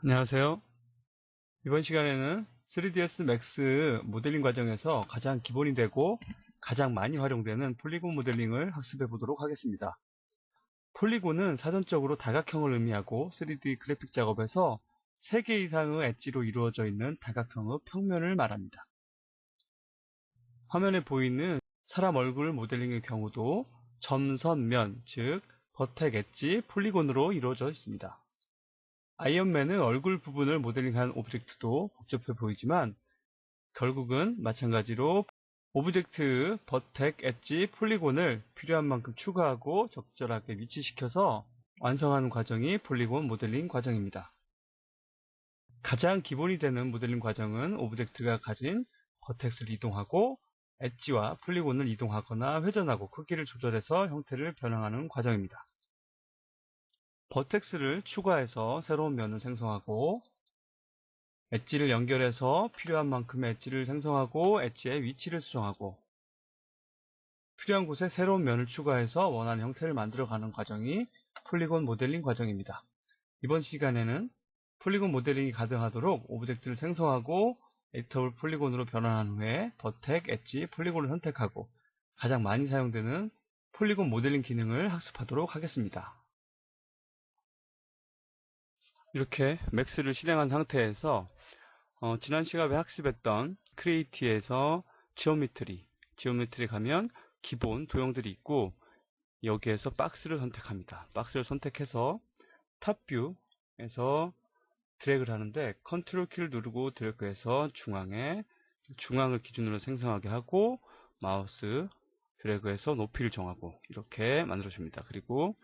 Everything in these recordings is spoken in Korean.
안녕하세요. 이번 시간에는 3ds Max 모델링 과정에서 가장 기본이 되고 가장 많이 활용되는 폴리곤 모델링을 학습해 보도록 하겠습니다. 폴리곤은 사전적으로 다각형을 의미하고 3D 그래픽 작업에서 3개 이상의 엣지로 이루어져 있는 다각형의 평면을 말합니다. 화면에 보이는 사람 얼굴 모델링의 경우도 점선면, 즉 버텍 엣지 폴리곤으로 이루어져 있습니다. 아이언맨의 얼굴 부분을 모델링한 오브젝트도 복잡해 보이지만 결국은 마찬가지로 오브젝트 버텍 엣지 폴리곤을 필요한 만큼 추가하고 적절하게 위치시켜서 완성하는 과정이 폴리곤 모델링 과정입니다. 가장 기본이 되는 모델링 과정은 오브젝트가 가진 버텍스를 이동하고 엣지와 폴리곤을 이동하거나 회전하고 크기를 조절해서 형태를 변형하는 과정입니다. 버텍스를 추가해서 새로운 면을 생성하고 엣지를 연결해서 필요한 만큼의 엣지를 생성하고 엣지의 위치를 수정하고 필요한 곳에 새로운 면을 추가해서 원하는 형태를 만들어가는 과정이 폴리곤 모델링 과정입니다. 이번 시간에는 폴리곤 모델링이 가능하도록 오브젝트를 생성하고 에디터블 폴리곤으로 변환한 후에 버텍, 엣지, 폴리곤을 선택하고 가장 많이 사용되는 폴리곤 모델링 기능을 학습하도록 하겠습니다. 이렇게 맥스를 실행한 상태에서 지난 시간에 학습했던 크리에이티에서 지오메트리 가면 기본 도형들이 있고 여기에서 박스를 선택합니다. 박스를 선택해서 탑뷰에서 드래그를 하는데 컨트롤 키를 누르고 드래그해서 중앙을 기준으로 생성하게 하고 마우스 드래그해서 높이를 정하고 이렇게 만들어줍니다. 그리고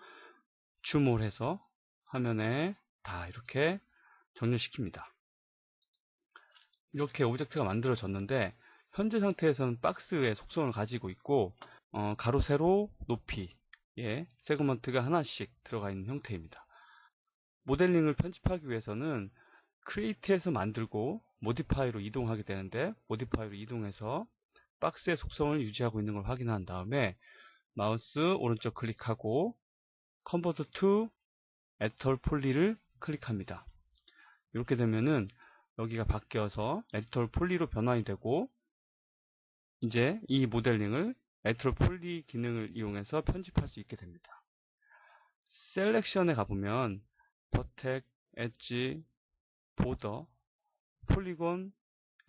줌을 해서 화면에 다 이렇게 정렬시킵니다. 이렇게 오브젝트가 만들어졌는데 현재 상태에서는 박스의 속성을 가지고 있고 가로 세로 높이에 세그먼트가 하나씩 들어가 있는 형태입니다. 모델링을 편집하기 위해서는 크리에이트에서 만들고 모디파이로 이동하게 되는데 모디파이로 이동해서 박스의 속성을 유지하고 있는 걸 확인한 다음에 마우스 오른쪽 클릭하고 컨버트 투 에디터 폴리를 클릭합니다. 이렇게 되면은 여기가 바뀌어서 에디터 폴리로 변환이 되고 이제 이 모델링을 에디터 폴리 기능을 이용해서 편집할 수 있게 됩니다. 셀렉션에 가보면 버텍, 엣지, 보더, 폴리곤,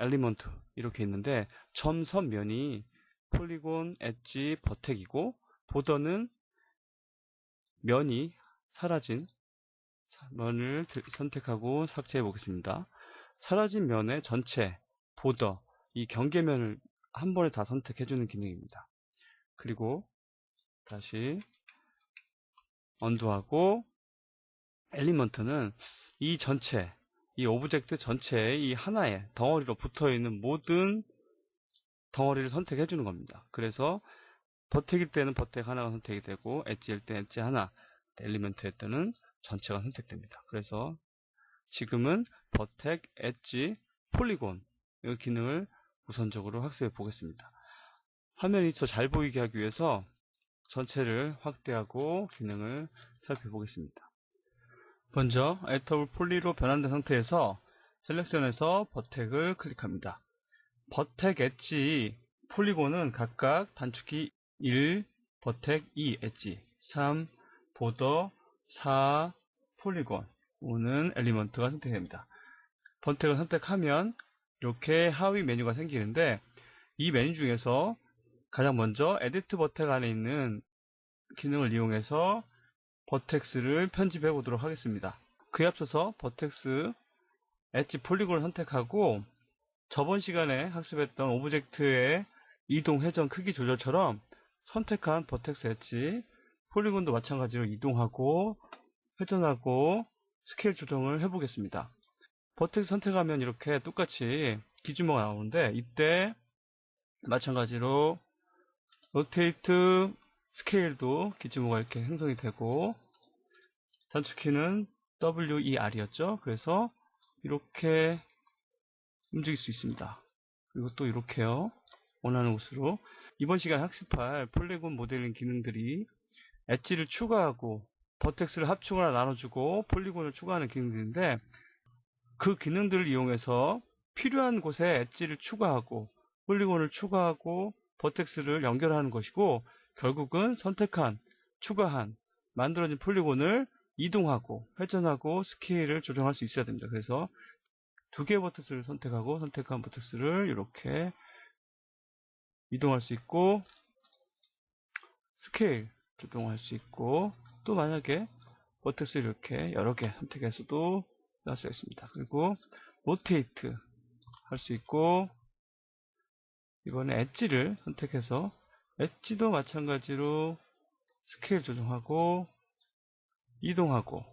엘리먼트 이렇게 있는데 점선면이 폴리곤, 엣지, 버텍이고 보더는 면이 사라진 면을 선택하고 삭제해 보겠습니다. 사라진 면의 전체 보더 이 경계면을 한 번에 다 선택해 주는 기능입니다. 그리고 다시 언두하고 엘리먼트는 이 전체 이 오브젝트 전체의 이 하나의 덩어리로 붙어 있는 모든 덩어리를 선택해 주는 겁니다. 그래서 버텍일 때는 버텍 하나가 선택이 되고 엣지일 때 엣지 하나, 엘리먼트일 때는 전체가 선택됩니다. 그래서 지금은 버텍, 엣지, 폴리곤 이 기능을 우선적으로 학습해 보겠습니다. 화면이 더 잘 보이게 하기 위해서 전체를 확대하고 기능을 살펴보겠습니다. 먼저 에디터블 폴리로 변환된 상태에서 셀렉션에서 버텍을 클릭합니다. 버텍, 엣지, 폴리곤은 각각 단축키 1, 버텍 2, 엣지 3, 보더 4, 폴리곤 5는 엘리먼트가 선택됩니다. 버텍을 선택하면 이렇게 하위 메뉴가 생기는데 이 메뉴 중에서 가장 먼저 에디트 버텍 안에 있는 기능을 이용해서 버텍스를 편집해 보도록 하겠습니다. 그에 앞서서 버텍스, 엣지, 폴리곤을 선택하고 저번 시간에 학습했던 오브젝트의 이동, 회전, 크기 조절처럼 선택한 버텍스, 엣지, 폴리곤도 마찬가지로 이동하고 회전하고 스케일 조정을 해보겠습니다. 버텍스 선택하면 이렇게 똑같이 기준모가 나오는데 이때 마찬가지로 로테이트 스케일도 기준모가 이렇게 형성이 되고 단축키는 WER이었죠. 그래서 이렇게 움직일 수 있습니다. 그리고 또 이렇게요. 원하는 곳으로. 이번 시간 학습할 폴리곤 모델링 기능들이 엣지를 추가하고 버텍스를 합충하나 나눠주고 폴리곤을 추가하는 기능들인데 그 기능들을 이용해서 필요한 곳에 엣지를 추가하고 폴리곤을 추가하고 버텍스를 연결하는 것이고, 결국은 선택한, 추가한, 만들어진 폴리곤을 이동하고 회전하고 스케일을 조정할 수 있어야 됩니다. 그래서 두 개의 버텍스를 선택하고 선택한 버텍스를 이렇게 이동할 수 있고, 스케일 조정할 수 있고, 또 만약에 버텍스 이렇게 여러 개 선택해서도 할 수가 있습니다. 그리고 로테이트 할 수 있고, 이번에 엣지를 선택해서 엣지도 마찬가지로 스케일 조정하고 이동하고,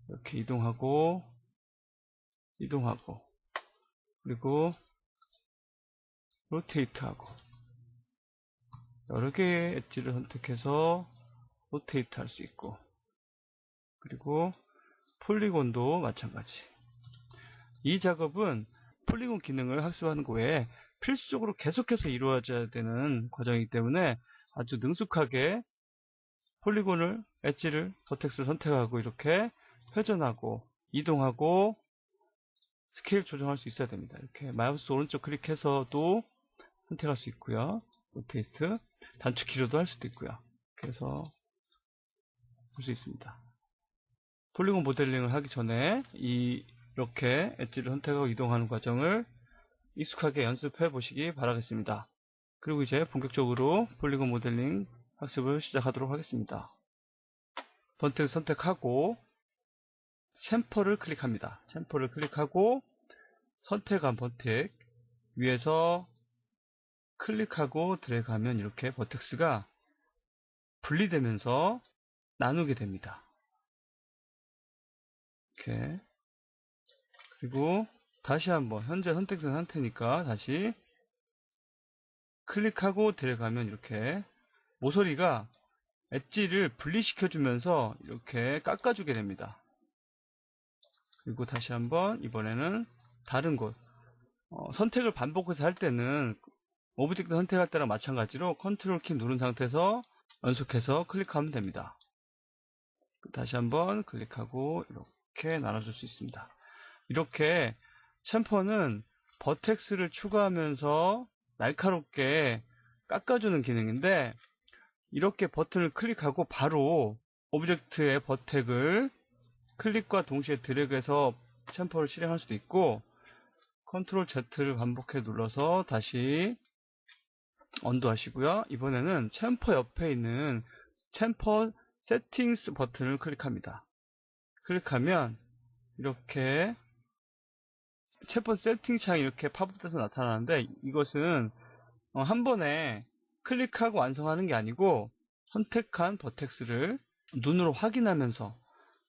이렇게 이동하고 그리고 로테이트하고, 여러 개의 엣지를 선택해서 로테이트 할 수 있고, 그리고 폴리곤도 마찬가지. 이 작업은 폴리곤 기능을 학습하는 것 외에 필수적으로 계속해서 이루어져야 되는 과정이기 때문에 아주 능숙하게 폴리곤을, 엣지를, 버텍스를 선택하고 이렇게 회전하고 이동하고 스케일 조정할 수 있어야 됩니다. 이렇게 마우스 오른쪽 클릭해서도 선택할 수 있고요. 로테이트, 단축키로도 할 수도 있고요. 그래서 볼 수 있습니다. 폴리곤 모델링을 하기 전에 이렇게 엣지를 선택하고 이동하는 과정을 익숙하게 연습해 보시기 바라겠습니다. 그리고 이제 본격적으로 폴리곤 모델링 학습을 시작하도록 하겠습니다. 버텍스 선택하고 챔퍼를 클릭합니다. 챔퍼를 클릭하고 선택한 버텍 위에서 클릭하고 드래그하면 이렇게 버텍스가 분리되면서 나누게 됩니다. 이렇게. 그리고 다시 한번 현재 선택된 상태니까 다시 클릭하고 드래그하면 이렇게 모서리가 엣지를 분리시켜주면서 이렇게 깎아주게 됩니다. 그리고 다시 한번 이번에는 다른 곳, 선택을 반복해서 할 때는 오브젝트 선택할 때랑 마찬가지로 컨트롤 키 누른 상태에서 연속해서 클릭하면 됩니다. 다시 한번 클릭하고 이렇게 나눠줄 수 있습니다. 이렇게 챔퍼는 버텍스를 추가하면서 날카롭게 깎아주는 기능인데, 이렇게 버튼을 클릭하고 바로 오브젝트의 버텍을 클릭과 동시에 드래그해서 챔퍼를 실행할 수도 있고, 컨트롤 Z를 반복해 눌러서 다시 언두 하시고요. 이번에는 챔퍼 옆에 있는 챔퍼 세팅스 버튼을 클릭합니다. 클릭하면 이렇게 챔퍼 세팅 창이 이렇게 팝업돼서 나타나는데, 이것은 한 번에 클릭하고 완성하는 게 아니고 선택한 버텍스를 눈으로 확인하면서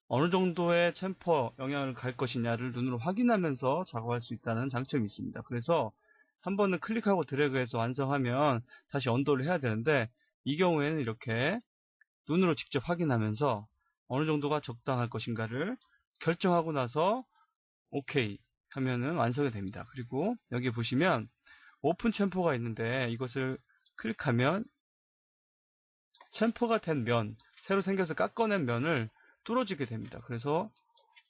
어느 정도의 챔퍼 영향을 갈 것이냐를 눈으로 확인하면서 작업할 수 있다는 장점이 있습니다. 그래서 한 번은 클릭하고 드래그해서 완성하면 다시 언더를 해야 되는데, 이 경우에는 이렇게 눈으로 직접 확인하면서 어느 정도가 적당할 것인가를 결정하고 나서 OK 하면은 완성이 됩니다. 그리고 여기 보시면 오픈 챔퍼가 있는데, 이것을 클릭하면 챔퍼가 된 면, 새로 생겨서 깎아낸 면을 뚫어지게 됩니다. 그래서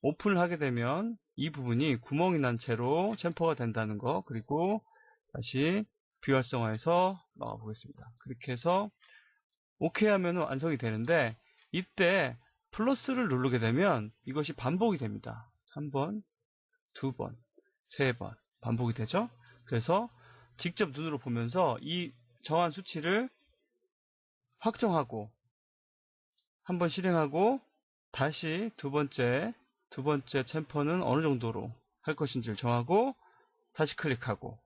오픈을 하게 되면 이 부분이 구멍이 난 채로 챔퍼가 된다는 거, 그리고 다시 비활성화해서 나와 보겠습니다. 그렇게 해서 OK 하면 완성이 되는데, 이때 플러스를 누르게 되면 이것이 반복이 됩니다. 한 번, 두 번, 세 번 반복이 되죠. 그래서 직접 눈으로 보면서 이 정한 수치를 확정하고 한번 실행하고, 다시 두 번째 챔퍼는 어느 정도로 할 것인지를 정하고 다시 클릭하고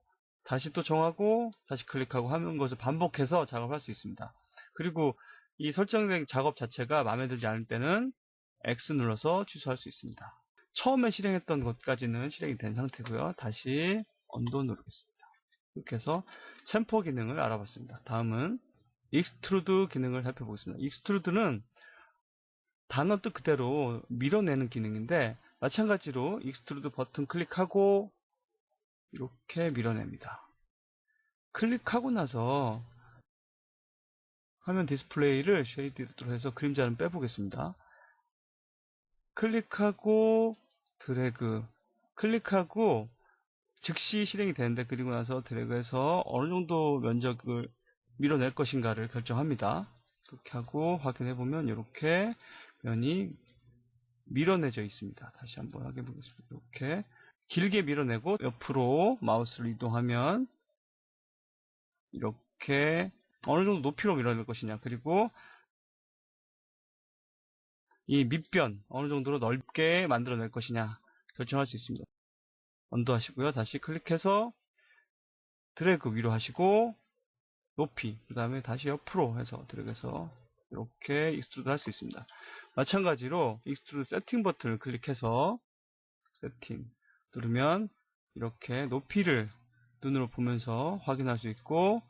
다시 또 정하고 다시 클릭하고 하는 것을 반복해서 작업할 수 있습니다. 그리고 이 설정된 작업 자체가 마음에 들지 않을 때는 X 눌러서 취소할 수 있습니다. 처음에 실행했던 것까지는 실행이 된 상태고요. 다시 언도 누르겠습니다. 이렇게 해서 챔퍼 기능을 알아봤습니다. 다음은 익스트루드 기능을 살펴보겠습니다. 익스트루드는 단어 뜻 그대로 밀어내는 기능인데, 마찬가지로 익스트루드 버튼 클릭하고 이렇게 밀어냅니다. 클릭하고 나서 화면 디스플레이를 쉐이드로 해서 그림자는 빼보겠습니다. 클릭하고 드래그 클릭하고 즉시 실행이 되는데, 그리고 나서 드래그해서 어느 정도 면적을 밀어낼 것인가를 결정합니다. 그렇게 하고 확인해보면 이렇게 면이 밀어내져 있습니다. 다시 한번 확인해 보겠습니다. 이렇게 길게 밀어내고 옆으로 마우스를 이동하면 이렇게 어느 정도 높이로 밀어낼 것이냐, 그리고 이 밑변 어느 정도로 넓게 만들어낼 것이냐 결정할 수 있습니다. 언더 하시고요. 다시 클릭해서 드래그 위로 하시고 높이, 그 다음에 다시 옆으로 해서 드래그해서 이렇게 익스트루드 할 수 있습니다. 마찬가지로 익스트루드 세팅 버튼을 클릭해서 세팅 누르면 이렇게 높이를 눈으로 보면서 확인할 수 있고,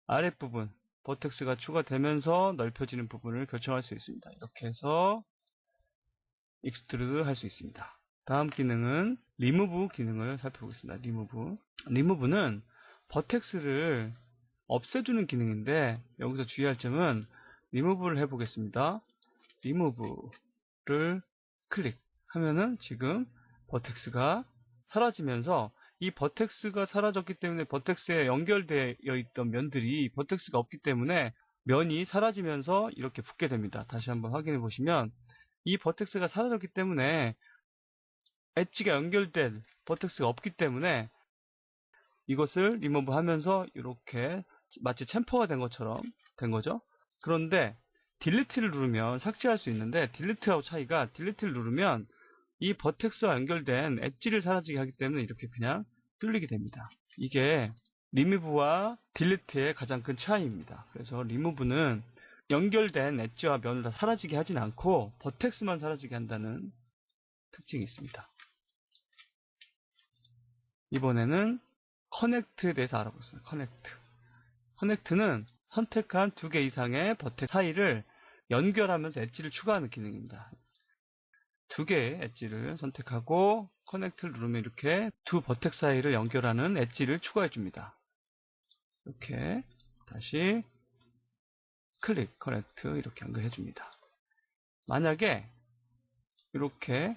아랫부분 버텍스가 추가되면서 넓혀지는 부분을 결정할 수 있습니다. 이렇게 해서 익스트루드 할 수 있습니다. 다음 기능은 리무브 기능을 살펴보겠습니다. 리무브는 버텍스를 없애주는 기능인데, 여기서 주의할 점은 리무브를 해보겠습니다. 리무브를 클릭하면은 지금 버텍스가 사라지면서, 이 버텍스가 사라졌기 때문에 버텍스에 연결되어 있던 면들이 버텍스가 없기 때문에 면이 사라지면서 이렇게 붙게 됩니다. 다시 한번 확인해 보시면 이 버텍스가 사라졌기 때문에 엣지가 연결된 버텍스가 없기 때문에 이것을 리무브 하면서 이렇게 마치 챔퍼가 된 것처럼 된 거죠. 그런데 딜리트를 누르면 삭제할 수 있는데, 딜리트하고 차이가, 딜리트를 누르면 이 버텍스와 연결된 엣지를 사라지게 하기 때문에 이렇게 그냥 뚫리게 됩니다. 이게 리무브와 딜리트의 가장 큰 차이입니다. 그래서 리무브는 연결된 엣지와 면을 다 사라지게 하진 않고 버텍스만 사라지게 한다는 특징이 있습니다. 이번에는 커넥트에 대해서 알아보겠습니다. 커넥트는 선택한 2개 이상의 버텍스 사이를 연결하면서 엣지를 추가하는 기능입니다. 2개의 엣지를 선택하고 커넥트를 누르면 이렇게 두 버텍스 사이를 연결하는 엣지를 추가해 줍니다. 이렇게 다시 클릭, 커넥트 이렇게 연결해 줍니다. 만약에 이렇게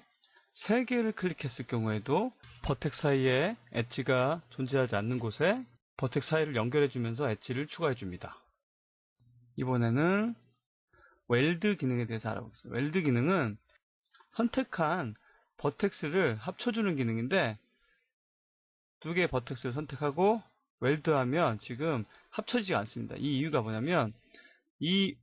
3개를 클릭했을 경우에도 버텍스 사이에 엣지가 존재하지 않는 곳에 버텍스 사이를 연결해 주면서 엣지를 추가해 줍니다. 이번에는 웰드 기능에 대해서 알아보겠습니다. 웰드 기능은 선택한 버텍스를 합쳐주는 기능인데, 2개의 버텍스를 선택하고 웰드하면 지금 합쳐지지 않습니다. 이 이유가 뭐냐면, 이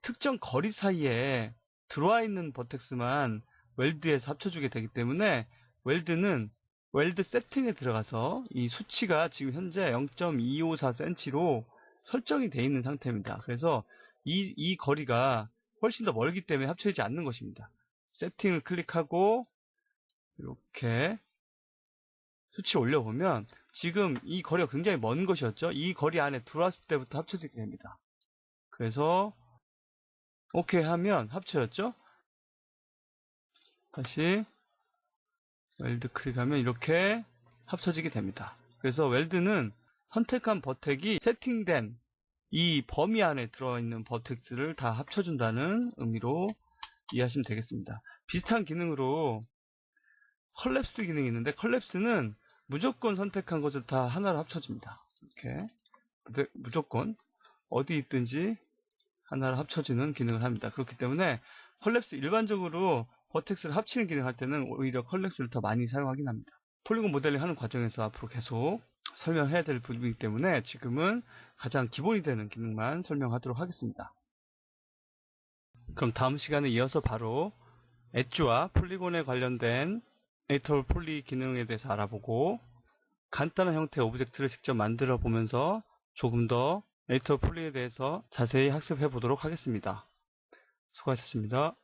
특정 거리 사이에 들어와 있는 버텍스만 웰드에서 합쳐주게 되기 때문에, 웰드는 웰드 세팅에 들어가서 이 수치가 지금 현재 0.254cm로 설정이 되어 있는 상태입니다. 그래서 이 거리가 훨씬 더 멀기 때문에 합쳐지지 않는 것입니다. 세팅을 클릭하고 이렇게 수치 올려보면 지금 이 거리가 굉장히 먼 것이었죠. 이 거리 안에 들어왔을 때부터 합쳐지게 됩니다. 그래서 OK 하면 합쳐졌죠. 다시 웰드 클릭하면 이렇게 합쳐지게 됩니다. 그래서 웰드는 선택한 버텍이 세팅된 이 범위 안에 들어있는 버텍스를 다 합쳐준다는 의미로 이해하시면 되겠습니다. 비슷한 기능으로 컬랩스 기능이 있는데, 컬랩스는 무조건 선택한 것을 다 하나로 합쳐줍니다. 이렇게 무조건 어디 있든지 하나로 합쳐주는 기능을 합니다. 그렇기 때문에 컬랩스, 일반적으로 버텍스를 합치는 기능을 할 때는 오히려 컬랩스를 더 많이 사용하긴 합니다. 폴리곤 모델링 하는 과정에서 앞으로 계속 설명해야 될 부분이기 때문에 지금은 가장 기본이 되는 기능만 설명하도록 하겠습니다. 그럼 다음 시간에 이어서 바로 엣지와 폴리곤에 관련된 에디터블 폴리 기능에 대해서 알아보고, 간단한 형태의 오브젝트를 직접 만들어 보면서 조금 더 에디터블 폴리에 대해서 자세히 학습해 보도록 하겠습니다. 수고하셨습니다.